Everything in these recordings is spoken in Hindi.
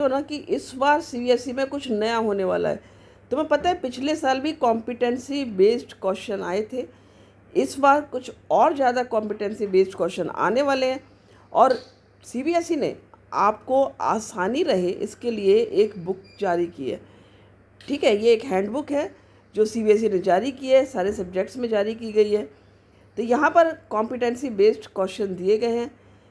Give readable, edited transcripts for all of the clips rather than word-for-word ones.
तो ना कि इस बार सीबीएसई में कुछ नया होने वाला है। तुम्हें पता है पिछले साल भी कॉम्पिटेंसी बेस्ड क्वेश्चन आए थे। इस बार कुछ और ज़्यादा कॉम्पिटेंसी बेस्ड क्वेश्चन आने वाले हैं और सीबीएसई ने आपको आसानी रहे इसके लिए एक बुक जारी की है। ठीक है, ये एक हैंडबुक है जो सीबीएसई ने जारी की है, सारे सब्जेक्ट्स में जारी की गई है। तो यहाँ पर कॉम्पिटेंसी बेस्ड क्वेश्चन दिए गए हैं।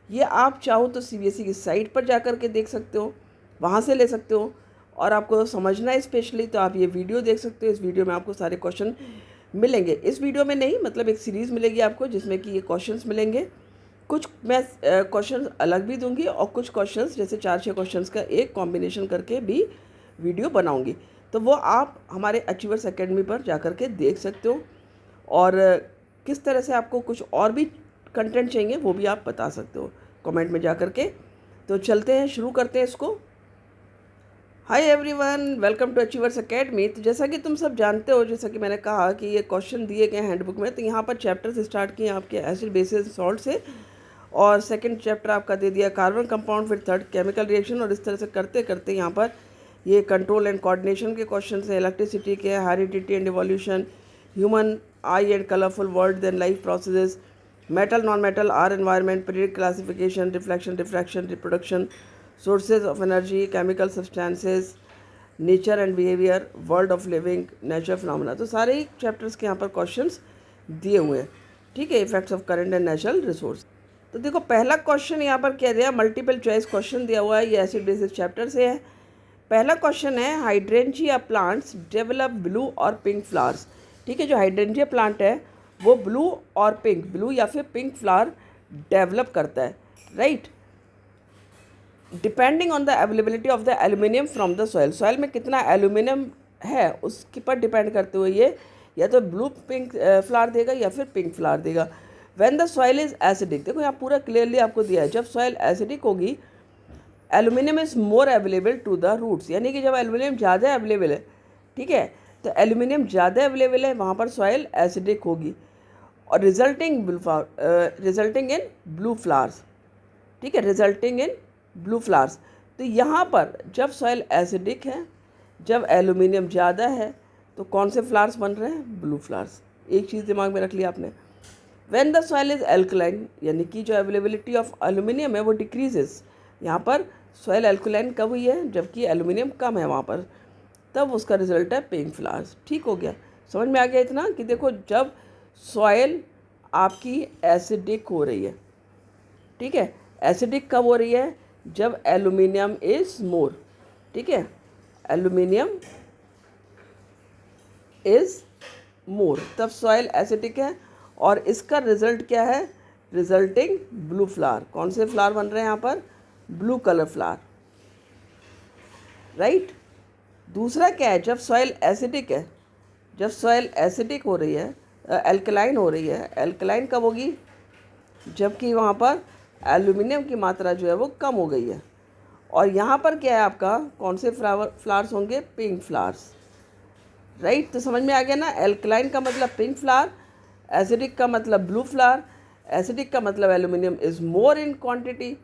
ये आप चाहो तो सीबीएसई की साइट पर जा कर के देख सकते हो, वहाँ से ले सकते हो। और आपको समझना है स्पेशली तो आप ये वीडियो देख सकते हो। इस वीडियो में आपको सारे क्वेश्चन मिलेंगे। इस वीडियो में नहीं, मतलब एक सीरीज़ मिलेगी आपको जिसमें कि ये क्वेश्चंस मिलेंगे। कुछ मैं क्वेश्चंस अलग भी दूंगी और कुछ क्वेश्चंस जैसे 4-6 क्वेश्चंस का एक कॉम्बिनेशन करके भी वीडियो बनाऊंगी। तो वो आप हमारे अचीवर्स एकेडमी पर जा कर के देख सकते हो। और किस तरह से आपको कुछ और भी कंटेंट चाहिए वो भी आप बता सकते हो कमेंट में जा कर के। तो चलते हैं, शुरू करते हैं इसको। Hi everyone, welcome to achievers academy. तो जैसा कि तुम सब जानते हो, जैसा कि मैंने कहा कि ये क्वेश्चन दिए गए हैंडबुक में, तो यहाँ पर चैप्टर्स स्टार्ट किए आपके एसिड बेसिस सॉल्ट से, और सेकंड चैप्टर आपका दे दिया कार्बन कंपाउंड, फिर थर्ड केमिकल रिएक्शन, और इस तरह से करते करते यहाँ पर ये कंट्रोल एंड कोऑर्डिनेशन के क्वेश्चन है, इलेक्ट्रिसिटी के, heredity and evolution, human eye and colourful world, then life processes, metal non metal, our environment, period classification, reflection, diffraction, reproduction, sources of energy, chemical substances, nature and behaviour, world of living, nature phenomena. तो सारे ही चैप्टर्स के यहाँ पर क्वेश्चंस दिए हुए हैं। ठीक है, effects of current and natural resource. तो देखो पहला क्वेश्चन यहाँ पर क्या दिया, मल्टीपल चॉइस क्वेश्चन दिया हुआ है, ये एसिड बेसिस चैप्टर से है। पहला क्वेश्चन है, हाइड्रेंजिया प्लांट्स डेवलप ब्लू और पिंक फ्लावर्स। ठीक है, जो हाइड्रेंजिया प्लांट है वो ब्लू और पिंक, ब्लू या फिर पिंक फ्लावर डेवलप करता है, right, depending on the availability of the aluminium from the soil. Soil में कितना एल्यूमिनियम है उसके पर डिपेंड करते हुए ये या तो ब्लू पिंक फ्लावर देगा या फिर पिंक फ्लावर देगा। When the soil is acidic, देखो यहाँ पूरा क्लियरली आपको दिया है, जब सॉइल एसिडिक होगी aluminium is more available to the roots, यानी कि जब एल्यूमिनियम ज़्यादा अवेलेबल है, ठीक है, तो एल्यूमिनियम ज़्यादा अवेलेबल है वहाँ पर सॉइल एसिडिक होगी, और रिजल्टिंग इन ब्लू फ्लावर्स। ठीक है, रिजल्टिंग इन ब्लू फ्लावर्स। तो यहाँ पर जब सॉइल एसिडिक है, जब एल्यूमिनियम ज़्यादा है, तो कौन से फ्लावर्स बन रहे हैं, ब्लू फ्लावर्स। एक चीज़ दिमाग में रख लिया आपने। When the soil is alkaline, यानी कि जो अवेलेबिलिटी ऑफ एल्यूमिनियम है वो डिक्रीजेस, यहाँ पर सॉइल एल्कलाइन कब हुई है, जबकि एल्यूमिनियम कम है वहाँ पर, तब उसका रिजल्ट है पिंक फ्लावर्स। ठीक हो गया, समझ में आ गया इतना कि देखो जब सॉइल आपकी एसिडिक हो रही है, ठीक है, एसिडिक कब हो रही है, जब एल्यूमिनियम इज मोर। ठीक है, एल्यूमिनियम इज मोर, तब सॉइल एसिडिक है, और इसका रिजल्ट क्या है, रिजल्टिंग ब्लू फ्लावर। कौन से फ्लावर बन रहे हैं यहाँ पर, ब्लू कलर फ्लावर, राइट। दूसरा क्या है, जब सॉइल एसिडिक है, जब सॉइल एसिडिक हो रही है, एल्कलाइन हो रही है, एल्कलाइन कब होगी, जबकि वहाँ पर एल्यूमिनियम की मात्रा जो है वो कम हो गई है। और यहाँ पर क्या है आपका, कौन से फ्लावर्स होंगे, पिंक फ्लावर्स, राइट। तो समझ में आ गया ना, एल्कलाइन का मतलब पिंक फ्लावर, एसिडिक का मतलब ब्लू फ्लावर। एसिडिक का मतलब aluminium is more in quantity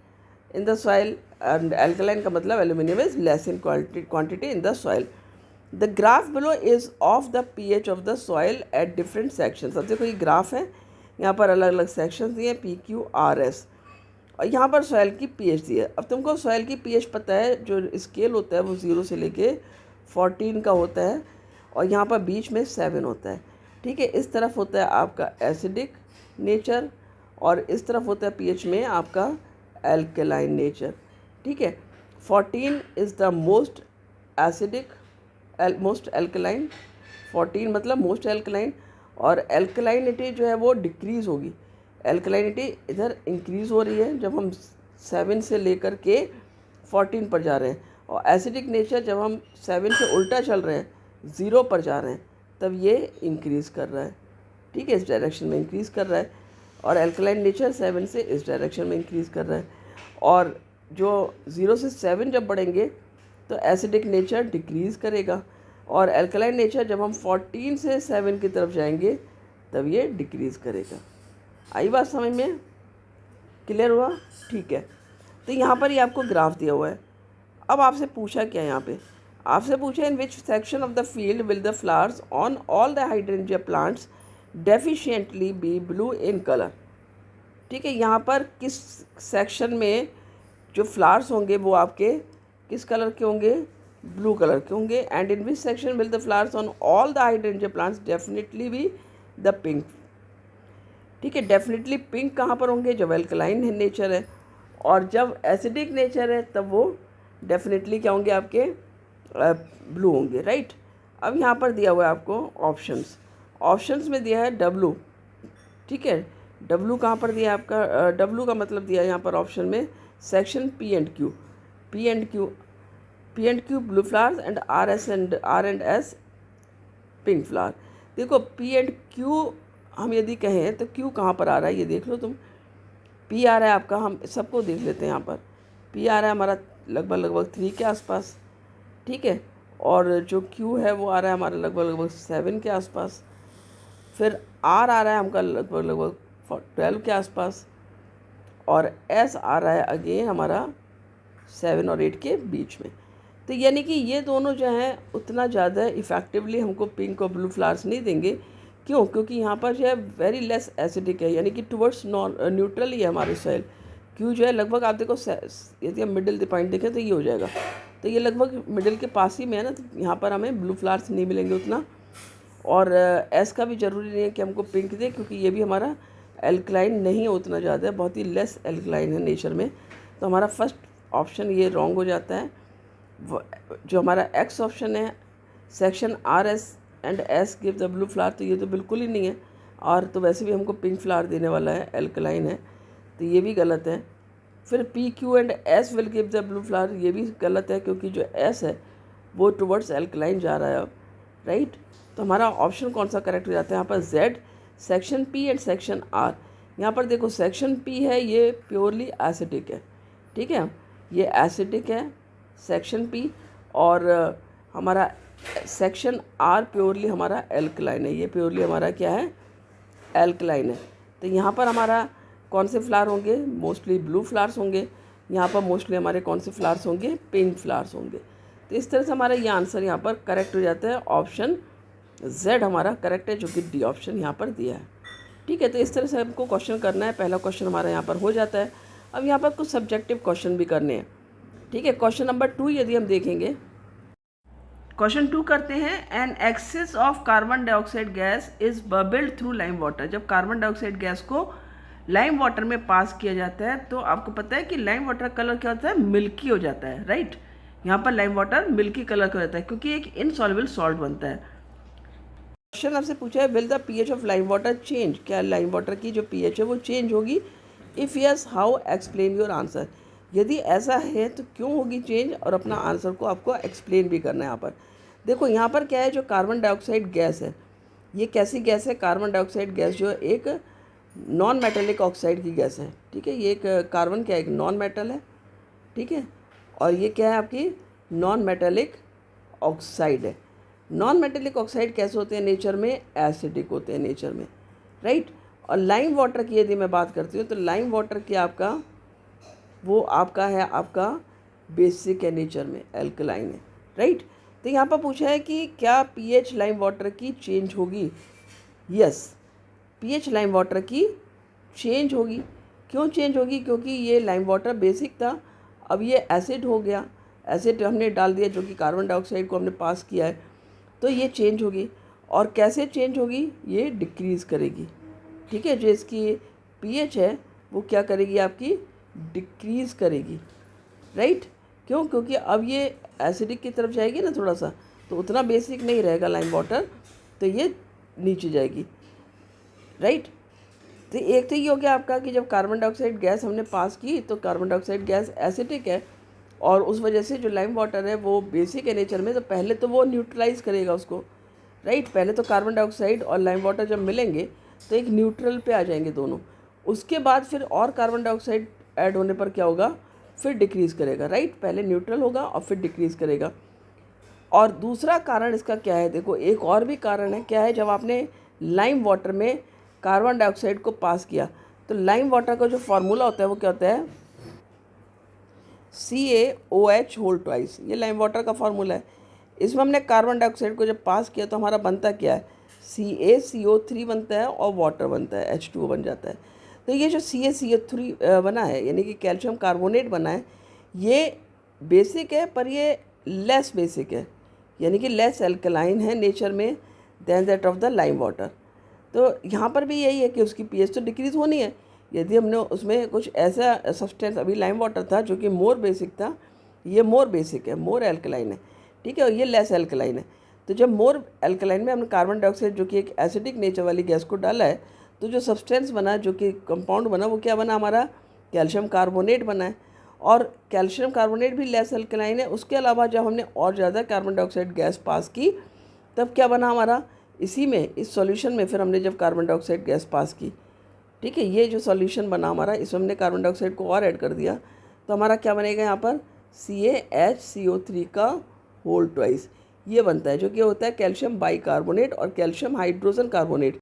in the soil, and alkaline का मतलब aluminium is less in quantity in the soil. The graph below is of the pH of the soil at different sections. अब देखो ये ग्राफ है, यहाँ पर अलग अलग सेक्शंस दिए हैं, PQRS, और यहाँ पर सॉइल की पीएच दी है। अब तुमको सॉइल की पीएच पता है, जो स्केल होता है वो 0 से लेके 14 का होता है, और यहाँ पर बीच में 7 होता है। ठीक है, इस तरफ होता है आपका एसिडिक नेचर, और इस तरफ होता है पीएच में आपका एल्कलाइन नेचर। ठीक है, 14 is the most acidic, most alkaline, 14 मतलब मोस्ट एल्कलाइन, और एल्कलाइनिटी जो है वो डिक्रीज़ होगी। एल्कलाइनिटी इधर इंक्रीज़ हो रही है जब हम 7 से लेकर के 14 पर जा रहे हैं, और एसिडिक नेचर जब हम 7 से उल्टा चल रहे हैं, 0 पर जा रहे हैं, तब ये इंक्रीज़ कर रहा है। ठीक है, इस डायरेक्शन में इंक्रीज़ कर रहा है, और एल्कलाइन नेचर 7 से इस डायरेक्शन में इंक्रीज़ कर रहा है। और जो 0 से 7 जब बढ़ेंगे तो एसिडिक नेचर डिक्रीज़ करेगा, और एल्कलाइन नेचर जब हम 14 से 7 की तरफ जाएंगे तब ये डिक्रीज़ करेगा। आई बात समझ में, क्लियर हुआ, ठीक है। तो यहाँ पर ये आपको ग्राफ दिया हुआ है। अब आपसे पूछा क्या है यहाँ पे, आपसे पूछा in which section of the field will the flowers on all the hydrangea plants deficiently be blue in colour. ठीक है, यहाँ पर किस सेक्शन में जो फ्लावर्स होंगे वो आपके किस कलर के होंगे, ब्लू कलर के होंगे। And in which section will the flowers on all the hydrangea plants definitely be the pink. ठीक है, डेफिनेटली पिंक कहाँ पर होंगे, जब एल्कलाइन नेचर है, और जब एसिडिक नेचर है तब वो डेफिनेटली क्या होंगे, आपके ब्लू होंगे, राइट। अब यहाँ पर दिया हुआ है आपको ऑप्शंस, ऑप्शंस में दिया है डब्लू। ठीक है, डब्लू कहाँ पर दिया है आपका, डब्लू का मतलब दिया है यहाँ पर ऑप्शन में section P and Q, P and Q blue flowers and R and S pink flower. देखो पी एंड क्यू हम यदि कहें तो क्यू कहाँ पर आ रहा है ये देख लो तुम, पी आ रहा है आपका, हम सबको देख लेते हैं यहाँ पर, पी आ रहा है हमारा लगभग 3 के आसपास। ठीक है, और जो क्यू है वो आ रहा है हमारा लगभग 7 के आसपास। फिर आर आ रहा है हमका लगभग 12 के आसपास, और एस आ रहा है अगेन हमारा 7 और 8 के बीच में। तो यानी कि ये दोनों जो हैं उतना ज़्यादा इफ़ेक्टिवली हमको पिंक और ब्लू फ्लावर्स नहीं देंगे। क्यों, क्योंकि यहाँ पर जो है वेरी लेस एसिडिक है, यानी कि टुवर्ड्स न्यूट्रल ही है हमारे सॉइल। क्यों जो है लगभग आप देखो, यदि हम मिडिल पॉइंट देखें तो ये हो जाएगा, तो ये लगभग मिडिल के पास ही में है ना, तो यहाँ पर हमें ब्लू फ्लावर्स नहीं मिलेंगे उतना। और एस का भी ज़रूरी नहीं है कि हमको पिंक दे, क्योंकि ये भी हमारा एल्कलाइन नहीं है उतना ज़्यादा, बहुत ही लेस एल्कलाइन है नेचर में। तो हमारा फर्स्ट ऑप्शन ये रॉन्ग हो जाता है। जो हमारा एक्स ऑप्शन है section R S and S give the blue flower, तो ये तो बिल्कुल ही नहीं है, और तो वैसे भी हमको पिंक फ्लावर देने वाला है, एल्कलाइन है, तो ये भी गलत है। फिर P Q and S will give the blue flower, ये भी गलत है, क्योंकि जो एस है वो टुवर्ड्स एल्कलाइन जा रहा है अब, राइट। तो हमारा ऑप्शन कौन सा करेक्ट हो जाता है यहाँ पर, Z section P and section R. यहाँ पर देखो सेक्शन पी है ये प्योरली एसिडिक है, ठीक है, ये एसिडिक है सेक्शन पी, और हमारा सेक्शन आर प्योरली हमारा एल्कलाइन है, ये प्योरली हमारा क्या है, एल्कलाइन है। तो यहाँ पर हमारा कौन से फ्लावर होंगे, मोस्टली ब्लू फ्लावर्स होंगे, यहाँ पर मोस्टली हमारे कौन से फ्लावर्स होंगे, पिंक फ्लावर्स होंगे। तो इस तरह से हमारा ये आंसर यहाँ पर करेक्ट हो जाता है, ऑप्शन जेड हमारा करेक्ट है, जो कि डी ऑप्शन यहाँ पर दिया है। ठीक है, तो इस तरह से हमको क्वेश्चन करना है, पहला क्वेश्चन हमारा यहाँ पर हो जाता है। अब यहाँ पर कुछ सब्जेक्टिव क्वेश्चन भी करने हैं। ठीक है, क्वेश्चन नंबर 2 यदि हम देखेंगे, क्वेश्चन 2 करते हैं, an excess of carbon dioxide gas is bubbled through lime water. जब कार्बन डाइऑक्साइड गैस को लाइम वाटर में पास किया जाता है तो आपको पता है कि लाइम वाटर कलर क्या होता है, मिल्की हो जाता है, राइट। यहाँ पर लाइम वाटर मिल्की कलर का हो जाता है क्योंकि एक इनसॉल्युबल सॉल्ट बनता है। क्वेश्चन आपसे पूछा है, will the pH of lime water change, क्या लाइम वाटर की जो पीएच है वो चेंज होगी, if yes how, explain your answer. यदि ऐसा है तो क्यों होगी चेंज, और अपना आंसर को आपको एक्सप्लेन भी करना है। यहाँ पर देखो, यहाँ पर क्या है, जो कार्बन डाइऑक्साइड गैस है ये कैसी गैस है, कार्बन डाइऑक्साइड गैस जो एक नॉन मेटेलिक ऑक्साइड की गैस है। ठीक है, ये एक कार्बन क्या है, एक नॉन मेटल है, ठीक है, और ये क्या है आपकी नॉन मेटेलिक ऑक्साइड है। नॉन मेटेलिक ऑक्साइड कैसे होते हैं नेचर में, एसिडिक होते हैं नेचर में, राइट। और लाइम वाटर की यदि मैं बात करती हूँ तो लाइम वाटर की आपका वो आपका है, आपका बेसिक है नेचर में, एल्कलाइन है, राइट। तो यहाँ पर पूछा है कि क्या पीएच लाइम वाटर की चेंज होगी, यस, पीएच लाइम वाटर की चेंज होगी। क्यों चेंज होगी, क्योंकि ये लाइम वाटर बेसिक था, अब ये एसिड हो गया, एसिड हमने डाल दिया जो कि कार्बन डाइऑक्साइड को हमने पास किया है, तो ये चेंज होगी। और कैसे चेंज होगी, ये डिक्रीज़ करेगी। ठीक है, जो इसकी पीएच है वो क्या करेगी, आपकी डिक्रीज़ करेगी, राइट। क्यों, क्योंकि अब ये एसिडिक की तरफ जाएगी ना थोड़ा सा, तो उतना बेसिक नहीं रहेगा लाइम वाटर, तो ये नीचे जाएगी, राइट। तो एक तो ये हो गया आपका कि जब कार्बन डाइऑक्साइड गैस हमने पास की तो कार्बन डाइऑक्साइड गैस एसिडिक है, और उस वजह से जो लाइम वाटर है वो बेसिक है नेचर में, तो पहले तो वो न्यूट्रलाइज करेगा उसको, राइट। पहले तो कार्बन डाइऑक्साइड और लाइम वाटर जब मिलेंगे तो एक न्यूट्रल पे आ जाएंगे दोनों, उसके बाद फिर और कार्बन डाइऑक्साइड ऐड होने पर क्या होगा, फिर डिक्रीज़ करेगा, राइट। पहले न्यूट्रल होगा और फिर डिक्रीज़ करेगा। और दूसरा कारण इसका क्या है, देखो एक और भी कारण है, क्या है, जब आपने लाइम वाटर में कार्बन डाइऑक्साइड को पास किया तो लाइम वाटर का जो फार्मूला होता है वो क्या होता है, CaOH होल ट्वाइस, ये लाइम वाटर का फार्मूला है। इसमें हमने कार्बन डाइऑक्साइड को जब पास किया तो हमारा बनता क्या है, CaCO3 बनता है और वाटर बनता है, H2O बन जाता है। तो ये जो CaCO3 बना है यानी कि कैल्शियम कार्बोनेट बना है, ये बेसिक है पर ये लेस बेसिक है, यानी कि लेस एल्कलाइन है नेचर में than that of the lime water. तो यहाँ पर भी यही है कि उसकी pH तो डिक्रीज़ होनी है। यदि हमने उसमें कुछ ऐसा सब्सटेंस, अभी लाइम वाटर था जो कि मोर बेसिक था, ये मोर बेसिक है, मोर एल्कलाइन है, ठीक है, और ये लेस एल्कलाइन है। तो जब मोर एल्कलाइन में हमने कार्बन डाइऑक्साइड जो कि एक एसिडिक नेचर वाली गैस को डाला है, तो जो सब्सटेंस बना, जो कि कंपाउंड बना, वो क्या बना, हमारा कैल्शियम कार्बोनेट बना है। और कैल्शियम कार्बोनेट भी लेस एल्कलाइन है। उसके अलावा जब हमने और ज़्यादा कार्बन डाइऑक्साइड गैस पास की तब क्या बना हमारा, इसी में इस सॉल्यूशन में फिर हमने जब कार्बन डाइऑक्साइड गैस पास की, ठीक है, ये जो सॉल्यूशन बना हमारा, इसमें हमने कार्बन डाइऑक्साइड को और ऐड कर दिया तो हमारा क्या बनेगा यहाँ पर, CaHCO3 का होल ट्वाइस, ये बनता है, जो कि होता है कैल्शियम बाइकार्बोनेट और कैल्शियम हाइड्रोजन कार्बोनेट।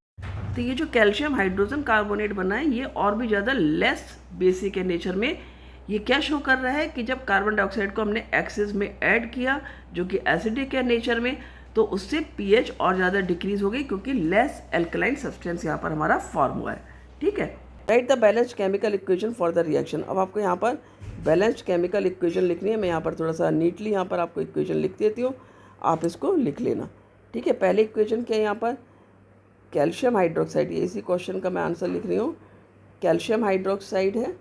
तो ये जो कैल्शियम हाइड्रोजन कार्बोनेट बना है, ये और भी ज़्यादा लेस बेसिक है नेचर में। ये क्या शो कर रहा है कि जब कार्बन डाइऑक्साइड को हमने एक्सेस में ऐड किया, जो कि एसिडिक है नेचर में, तो उससे pH और ज़्यादा डिक्रीज़ हो गई, क्योंकि लेस एल्कलाइन सब्सटेंस यहाँ पर हमारा फॉर्म हुआ है, ठीक है। Right the balanced chemical equation for the reaction. अब आपको यहाँ पर बैलेंस्ड केमिकल इक्वेशन लिखनी है। मैं यहाँ पर थोड़ा सा नीटली यहाँ पर आपको इक्वेशन लिख देती हूँ, आप इसको लिख लेना, ठीक है। पहले इक्वेशन क्या है यहाँ पर, कैल्शियम हाइड्रोक्साइड, ये इसी क्वेश्चन का मैं आंसर लिख रही हूँ। कैल्शियम हाइड्रोक्साइड है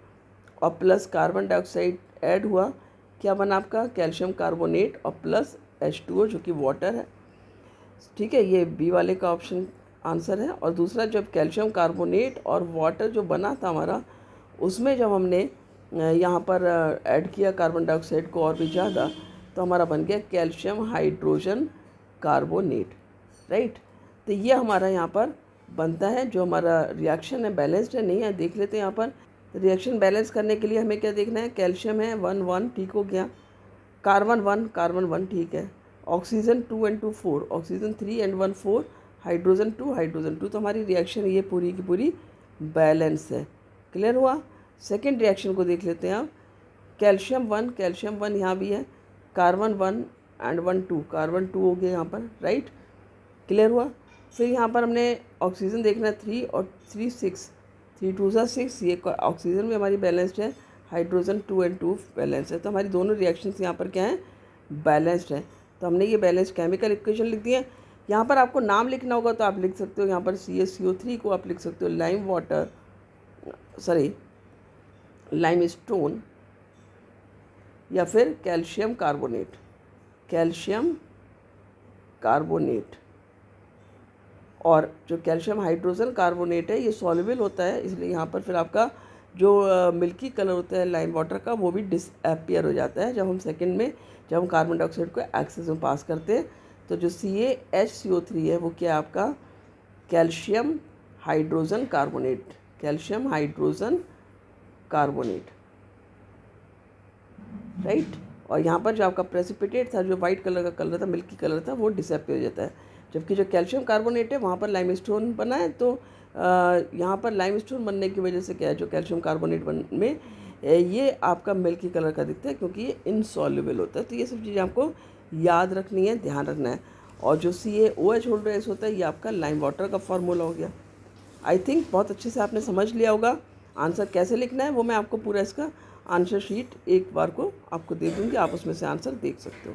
और प्लस कार्बन डाइऑक्साइड ऐड हुआ, क्या बना आपका, कैल्शियम कार्बोनेट और प्लस H2O जो कि वाटर है, ठीक है। ये बी वाले का ऑप्शन आंसर है। और दूसरा, जब कैल्शियम कार्बोनेट और वाटर जो बना था हमारा, उसमें जब हमने यहाँ पर ऐड किया कार्बन डाइऑक्साइड को और भी ज़्यादा, तो हमारा बन गया कैल्शियम हाइड्रोजन कार्बोनेट, राइट। तो ये हमारा यहाँ पर बनता है, जो हमारा रिएक्शन है बैलेंस्ड है नहीं है, देख लेते हैं यहाँ पर। रिएक्शन बैलेंस करने के लिए हमें क्या देखना है, कैल्शियम है 1 1, ठीक हो गया, कार्बन 1 ठीक है, oxygen 2 and 2 4, oxygen 3 and 1 4, hydrogen 2, तो हमारी रिएक्शन ये पूरी की पूरी बैलेंस है। क्लियर हुआ। सेकेंड रिएक्शन को देख लेते हैं आप। कैल्शियम 1 यहाँ भी है, कार्बन 1 and 1 2, कार्बन 2 हो गया यहाँ पर, राइट। क्लियर हुआ। फिर यहाँ पर हमने ऑक्सीजन देखना है 3 और 3 6, 3 2 6, ये ऑक्सीजन भी हमारी बैलेंस्ड है, हाइड्रोजन 2 and 2 बैलेंस है। तो हमारी दोनों रिएक्शंस यहाँ पर क्या हैं, बैलेंस्ड है। तो हमने ये बैलेंस केमिकल इक्वेशन लिख दी है। यहाँ पर आपको नाम लिखना होगा तो आप लिख सकते हो, यहाँ पर CaCO3 को आप लिख सकते हो lime water, sorry lime stone, या फिर कैल्शियम कार्बोनेट, कैल्शियम कार्बोनेट। और जो कैल्शियम हाइड्रोजन कार्बोनेट है, ये सॉल्युबल होता है, इसलिए यहाँ पर फिर आपका जो मिल्की कलर होता है लाइम वाटर का, वो भी डिसअपियर हो जाता है जब हम सेकंड में, जब हम कार्बन डाइऑक्साइड को एक्सेस में पास करते हैं। तो जो CaHCO3 है, वो क्या है आपका, calcium hydrogen carbonate, calcium hydrogen carbonate, right. और यहाँ पर जो आपका प्रेसिपिटेट था, जो वाइट कलर का कलर था, मिल्की कलर था, वो डिसअपियर हो जाता है। जबकि जो कैल्शियम कार्बोनेट है, वहाँ पर लाइमस्टोन बना है, तो यहाँ पर लाइमस्टोन बनने की वजह से क्या है, जो कैल्शियम कार्बोनेट में ये आपका मिल्की कलर का दिखता है, क्योंकि ये इनसॉल्युबल होता है। तो ये सब चीज़ें आपको याद रखनी है, ध्यान रखना है। और जो CaOH होल ट्वाइस होता है, ये आपका लाइम वाटर का फॉर्मूला हो गया। आई थिंक बहुत अच्छे से आपने समझ लिया होगा। आंसर कैसे लिखना है वो मैं आपको पूरा इसका आंसर शीट एक बार को आपको दे दूँगी, आप उसमें से आंसर देख सकते हो।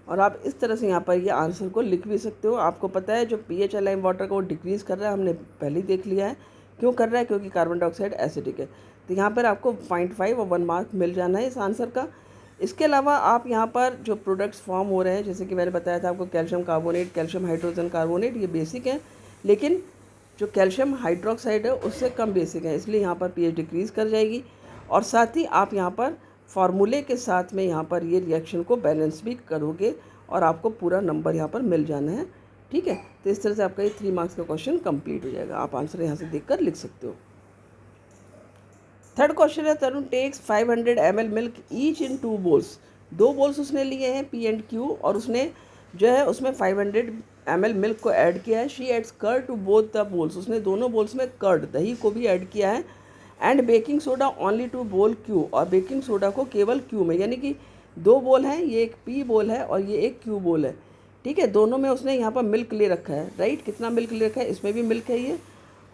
और आप इस तरह से यहाँ पर ये आंसर को लिख भी सकते हो। आपको पता है जो pH है लाइम वाटर का, वो डिक्रीज़ कर रहा है, हमने पहले ही देख लिया है क्यों कर रहा है, क्योंकि कार्बन डाइऑक्साइड एसिडिक है। तो यहाँ पर आपको 0.5 और 1 मार्क मिल जाना है इस आंसर का। इसके अलावा आप यहाँ पर जो प्रोडक्ट्स फॉर्म हो रहे हैं, जैसे कि मैंने बताया था आपको, calcium carbonate, calcium hydrogen carbonate, ये बेसिक है, लेकिन जो कैल्शियम हाइड्रोक्साइड है उससे कम बेसिक है, इसलिए यहाँ पर pH डिक्रीज़ कर जाएगी। और साथ ही आप यहाँ पर फार्मूले के साथ में यहाँ पर ये रिएक्शन को बैलेंस भी करोगे और आपको पूरा नंबर यहाँ पर मिल जाना है, ठीक है। तो इस तरह से आपका ये 3 मार्क्स का क्वेश्चन कंप्लीट हो जाएगा। आप आंसर यहाँ से देखकर लिख सकते हो। थर्ड क्वेश्चन है, Tarun takes 500 ml milk each in 2 bowls. 2 bowls उसने लिए हैं P and Q, और उसने जो है उसमें 500 ml मिल्क को ऐड किया है। She adds curd to both the bowls, उसने दोनों बोल्स में कर्ड, दही को भी ऐड किया है। And baking soda only to bowl Q, और बेकिंग सोडा को केवल क्यू में, यानी कि दो बोल हैं, ये एक पी बोल है और ये एक क्यू बोल है, ठीक है। दोनों में उसने यहाँ पर मिल्क ले रखा है, राइट। कितना मिल्क ले रखा है, इसमें भी मिल्क है ये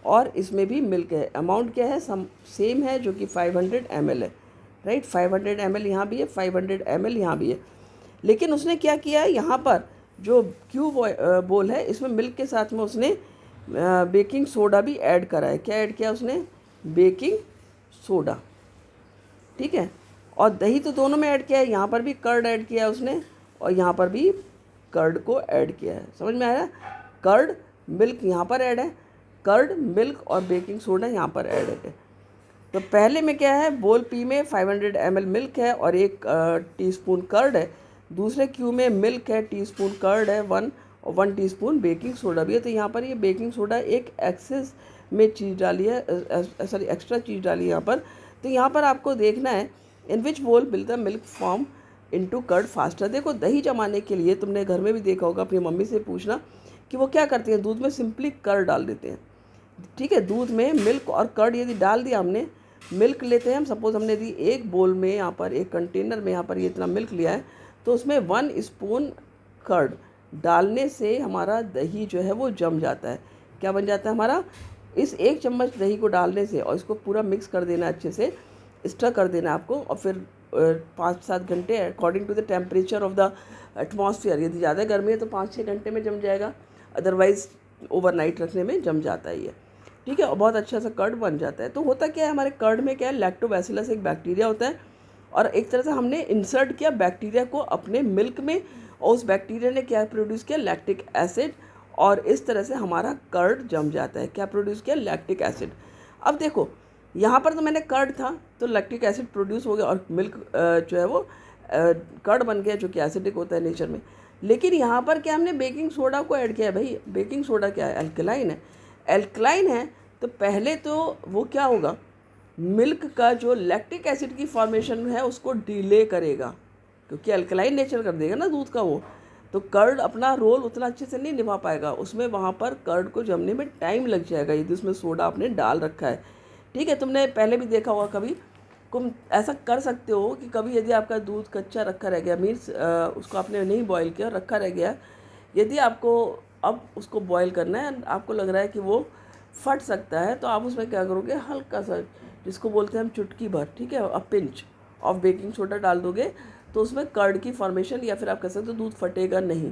और इसमें भी मिल्क है। अमाउंट क्या है, सेम है, जो कि 500 ml है, राइट। 500 ml यहाँ भी है, 500 ml यहाँ भी है। लेकिन उसने क्या किया, यहाँ पर जो क्यू बोल है इसमें मिल्क के साथ में उसने बेकिंग सोडा भी ऐड करा है। क्या ऐड किया उसने, बेकिंग सोडा, ठीक है। और दही तो दोनों में ऐड किया है, यहाँ पर भी कर्ड ऐड किया है उसने और यहाँ पर भी कर्ड को ऐड किया है। समझ में आया, कर्ड मिल्क यहाँ पर ऐड है, कर्ड मिल्क और बेकिंग सोडा यहाँ पर ऐड है। तो पहले में क्या है, बोल पी में 500 ml मिल्क है और 1 टीस्पून कर्ड है। दूसरे क्यू में मिल्क है, टीस्पून कर्ड है 1 और 1 टीस्पून बेकिंग सोडा भी है। तो यहाँ पर ये बेकिंग सोडा एक एक्सेस में चीज़ डाली है, सॉरी एक्स्ट्रा चीज़ डाली है यहाँ पर। तो यहाँ पर आपको देखना है in which bowl will the milk form into curd faster. देखो दही जमाने के लिए तुमने घर में भी देखा होगा, अपनी मम्मी से पूछना कि वो क्या करते हैं, दूध में सिंपली कर्ड डाल देते हैं, ठीक है। दूध में मिल्क और कर्ड यदि डाल दिया हमने, मिल्क लेते हैं हम, सपोज़ हमने दी एक बोल में, यहाँ पर एक कंटेनर में यहाँ पर ये इतना मिल्क लिया है, तो उसमें 1 स्पून कर्ड डालने से हमारा दही जो है वो जम जाता है। क्या बन जाता है हमारा, इस 1 चम्मच दही को डालने से, और इसको पूरा मिक्स कर देना, अच्छे से स्टर कर देना आपको, और फिर 5-7 घंटे according to the temperature of the atmosphere. यदि ज़्यादा गर्मी है तो 5-6 घंटे में जम जाएगा, अदरवाइज़ ओवरनाइट रखने में जम जाता है ये, ठीक है। और बहुत अच्छा सा कर्ड बन जाता है। तो होता क्या है, हमारे कर्ड में क्या है, लैक्टोबैसिलस एक बैक्टीरिया होता है, और एक तरह से हमने इंसर्ट किया बैक्टीरिया को अपने मिल्क में, और उस बैक्टीरिया ने क्या प्रोड्यूस किया, लैक्टिक एसिड, और इस तरह से हमारा कर्ड जम जाता है। क्या प्रोड्यूस किया, लैक्टिक एसिड। अब देखो यहाँ पर तो मैंने कर्ड था तो लैक्टिक एसिड प्रोड्यूस हो गया और मिल्क जो है वो कर्ड बन गया, जो कि एसिडिक होता है नेचर में। लेकिन यहाँ पर क्या हमने बेकिंग सोडा को ऐड किया है, भाई बेकिंग सोडा क्या है, अल्कलाइन है। अल्कलाइन है तो पहले तो वो क्या होगा, मिल्क का जो लैक्टिक एसिड की फॉर्मेशन है उसको डिले करेगा, क्योंकि अल्कलाइन नेचर कर देगा ना दूध का वो, तो कर्ड अपना रोल उतना अच्छे से नहीं निभा पाएगा उसमें, वहाँ पर कर्ड को जमने में टाइम लग जाएगा यदि उसमें सोडा आपने डाल रखा है, ठीक है। तुमने पहले भी देखा होगा, कभी तुम ऐसा कर सकते हो कि कभी यदि आपका दूध कच्चा रखा रह गया, मीन्स उसको आपने नहीं बॉईल किया, रखा रह गया, यदि आपको अब उसको बॉईल करना है, आपको लग रहा है कि वो फट सकता है, तो आप उसमें क्या करोगे, हल्का सा, जिसको बोलते हैं हम चुटकी भर, ठीक है, a pinch of baking soda डाल दोगे, तो उसमें कर्ड की फॉर्मेशन, या फिर आप कह सकते हो दूध फटेगा नहीं,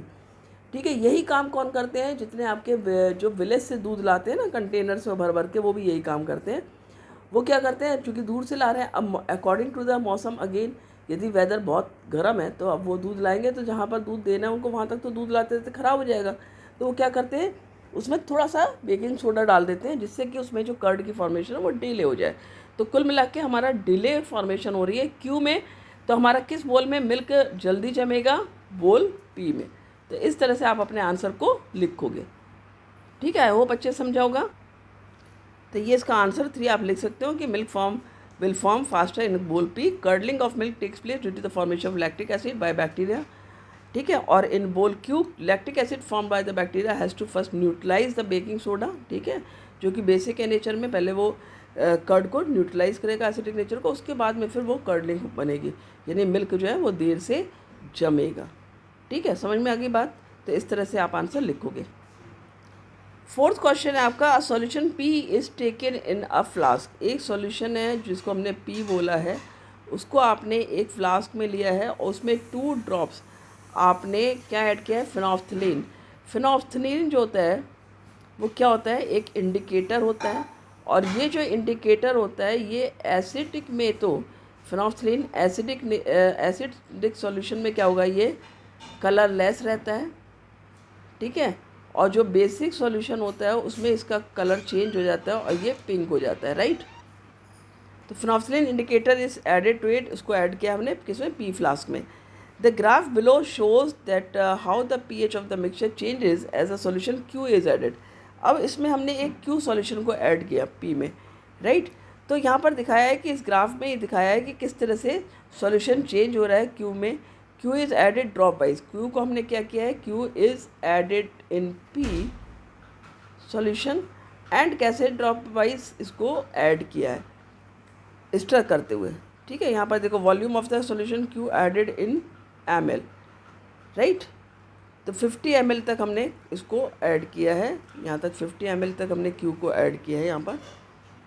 ठीक है। यही काम कौन करते हैं, जितने आपके जो विलेज से दूध लाते हैं ना कंटेनर्स में भर भर के, वो भी यही काम करते हैं। वो क्या करते हैं, चूँकि दूर से ला रहे हैं, अब अकॉर्डिंग टू द मौसम अगेन, यदि वेदर बहुत गर्म है तो अब वो दूध लाएंगे, तो जहाँ पर दूध देना है उनको वहाँ तक तो दूध लाते तो ख़राब हो जाएगा, तो वो क्या करते हैं, उसमें थोड़ा सा बेकिंग सोडा डाल देते हैं, जिससे कि उसमें जो कर्ड की फॉर्मेशन है वो डिले हो जाए। तो कुल मिला के हमारा डिले फॉर्मेशन हो रही है क्यू में, तो हमारा किस बोल में मिल्क जल्दी जमेगा, बोल पी में। तो इस तरह से आप अपने आंसर को लिखोगे, ठीक है। वो बच्चे समझा होगा। तो ये इसका आंसर 3 आप लिख सकते हो कि milk will form faster in bowl P, curdling of milk takes place due to the formation of lactic acid by bacteria, ठीक है। और in bowl Q lactic acid form by the bacteria has to first neutralise the baking soda, ठीक है, जो कि बेसिक है नेचर में, पहले वो कर्ड को न्यूट्रलाइज करेगा एसिडिक नेचर को, उसके बाद में फिर वो कर्डलिंग बनेगी, यानी मिल्क जो है वो देर से जमेगा, ठीक है। समझ में आ गई बात। तो इस तरह से आप आंसर लिखोगे। 4th क्वेश्चन है आपका, a solution P is taken in a flask. एक सॉल्यूशन है जिसको हमने पी बोला है, उसको आपने एक फ्लास्क में लिया है और उसमें 2 ड्रॉप्स आपने क्या ऐड किया है, फिनोफ्थलीन। फिनोफ्थलीन जो होता है वो क्या होता है, एक इंडिकेटर होता है, और ये जो इंडिकेटर होता है ये एसिडिक में, तो फिनोफ्थलीन एसिडिक सॉल्यूशन में क्या होगा, ये कलरलेस रहता है, ठीक है। और जो बेसिक सॉल्यूशन होता है उसमें इसका कलर चेंज हो जाता है और ये पिंक हो जाता है, राइट। तो phenolphthalein indicator is added to it, उसको ऐड किया हमने किसमें, पी फ्लास्क में। The graph below shows that how the pH of the mixture changes as a solution Q is added. अब इसमें हमने एक क्यू सॉल्यूशन को ऐड किया पी में, राइट। तो यहाँ पर दिखाया है कि इस ग्राफ में ये दिखाया है कि किस तरह से सॉल्यूशन चेंज हो रहा है क्यू में। Q is added dropwise, Q को हमने क्या किया है, Q is added in P solution, and कैसे ड्रॉप वाइज इसको ऐड किया है, स्टर करते हुए, ठीक है। यहाँ पर देखो volume of the solution Q added in ml, right. तो 50 ml तक हमने इसको ऐड किया है, यहाँ तक 50 ml तक हमने Q को ऐड किया है यहाँ पर,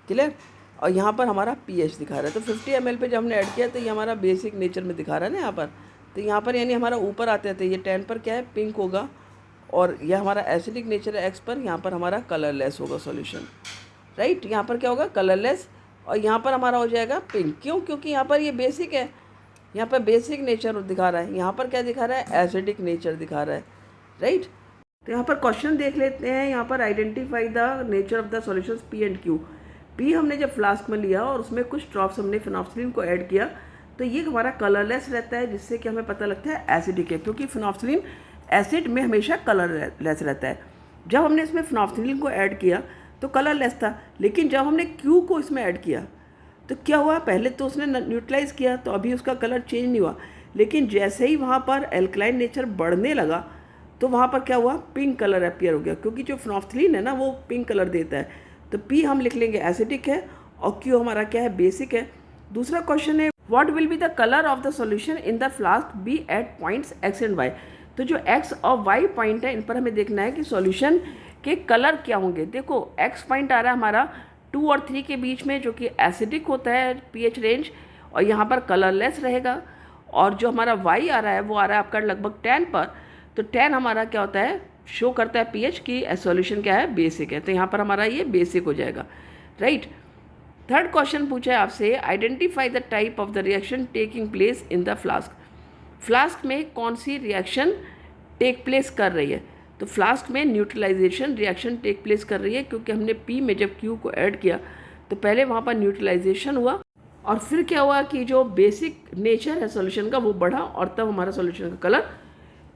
क्लियर। और यहाँ पर हमारा pH दिखा रहा है, तो 50 ml पे जब हमने ऐड किया तो ये हमारा बेसिक नेचर में दिखा रहा है ना यहाँ पर। तो यहाँ पर यानी हमारा ऊपर आते आते ये 10 पर क्या है, पिंक होगा, और यह हमारा एसिडिक नेचर है X पर, यहाँ पर हमारा कलरलेस होगा सॉल्यूशन, राइट। यहाँ पर क्या होगा, कलरलेस, और यहाँ पर हमारा हो जाएगा पिंक। क्यों? क्योंकि यहाँ पर ये बेसिक है, यहाँ पर बेसिक नेचर दिखा रहा है, यहाँ पर क्या दिखा रहा है, एसिडिक नेचर दिखा रहा है, राइट। तो यहाँ पर क्वेश्चन देख लेते हैं। यहाँ पर identify the nature of the solutions P and Q। P हमने जब फ्लास्क में लिया और उसमें कुछ ड्रॉप्स हमने फिनॉक्सिलिन को ऐड किया, तो ये हमारा कलरलेस रहता है, जिससे कि हमें पता लगता है एसिडिक है, क्योंकि फिनॉक्सिलिन एसिड में हमेशा कलरलेस रहता है। जब हमने इसमें फिनॉक्सिलिन को ऐड किया तो कलरलेस था, लेकिन जब हमने Q को इसमें ऐड किया तो क्या हुआ, पहले तो उसने न्यूट्रलाइज़ किया तो अभी उसका कलर चेंज नहीं हुआ, लेकिन जैसे ही वहाँ पर एल्कलाइन नेचर बढ़ने लगा तो वहाँ पर क्या हुआ, पिंक कलर अपीयर हो गया, क्योंकि जो फिनॉक्सिलिन है ना वो पिंक कलर देता है। तो P हम लिख लेंगे एसिडिक है और Q हमारा क्या है, बेसिक है। दूसरा क्वेश्चन है, what will be the colour of the solution in the flask be at points X and Y। तो जो X और Y पॉइंट है इन पर हमें देखना है कि सॉल्यूशन के कलर क्या होंगे। देखो X पॉइंट आ रहा है हमारा 2 और 3 के बीच में, जो कि एसिडिक होता है pH रेंज, और यहाँ पर कलरलेस रहेगा। और जो हमारा Y आ रहा है वो आ रहा है आपका लगभग 10 पर, तो 10 हमारा क्या होता है, शो करता है pH की सॉल्यूशन क्या है, बेसिक है। तो यहाँ पर हमारा ये बेसिक हो जाएगा, राइट। थर्ड क्वेश्चन पूछा है आपसे, identify the type of the reaction taking place in the flask. Flask में कौन सी रिएक्शन टेक प्लेस कर रही है, तो फ्लास्क में न्यूट्रलाइजेशन रिएक्शन टेक प्लेस कर रही है, क्योंकि हमने P में जब Q को ऐड किया तो पहले वहाँ पर न्यूट्रलाइजेशन हुआ, और फिर क्या हुआ कि जो बेसिक नेचर है सॉल्यूशन का वो बढ़ा, और तब हमारा सॉल्यूशन का कलर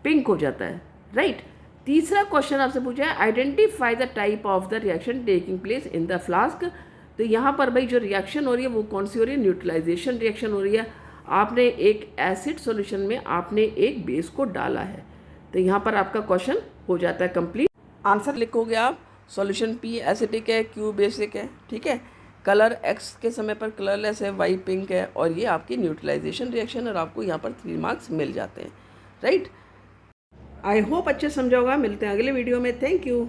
पिंक हो जाता है, राइट। तीसरा क्वेश्चन आपसे पूछा है, identify the type of the reaction taking place in the flask. तो यहाँ पर भाई जो रिएक्शन हो रही है वो कौन सी हो रही है, न्यूट्रलाइजेशन रिएक्शन हो रही है। आपने एक एसिड सॉल्यूशन में आपने एक बेस को डाला है, तो यहाँ पर आपका क्वेश्चन हो जाता है कंप्लीट। आंसर लिखोगे आप, सॉल्यूशन P एसिडिक है, Q बेसिक है, ठीक है। कलर X के समय पर कलरलेस है, Y पिंक है, और ये आपकी न्यूट्रलाइजेशन रिएक्शन, और आपको यहाँ पर 3 मार्क्स मिल जाते हैं, राइट। आई होप अच्छे समझा होगा। मिलते हैं अगले वीडियो में। Thank you.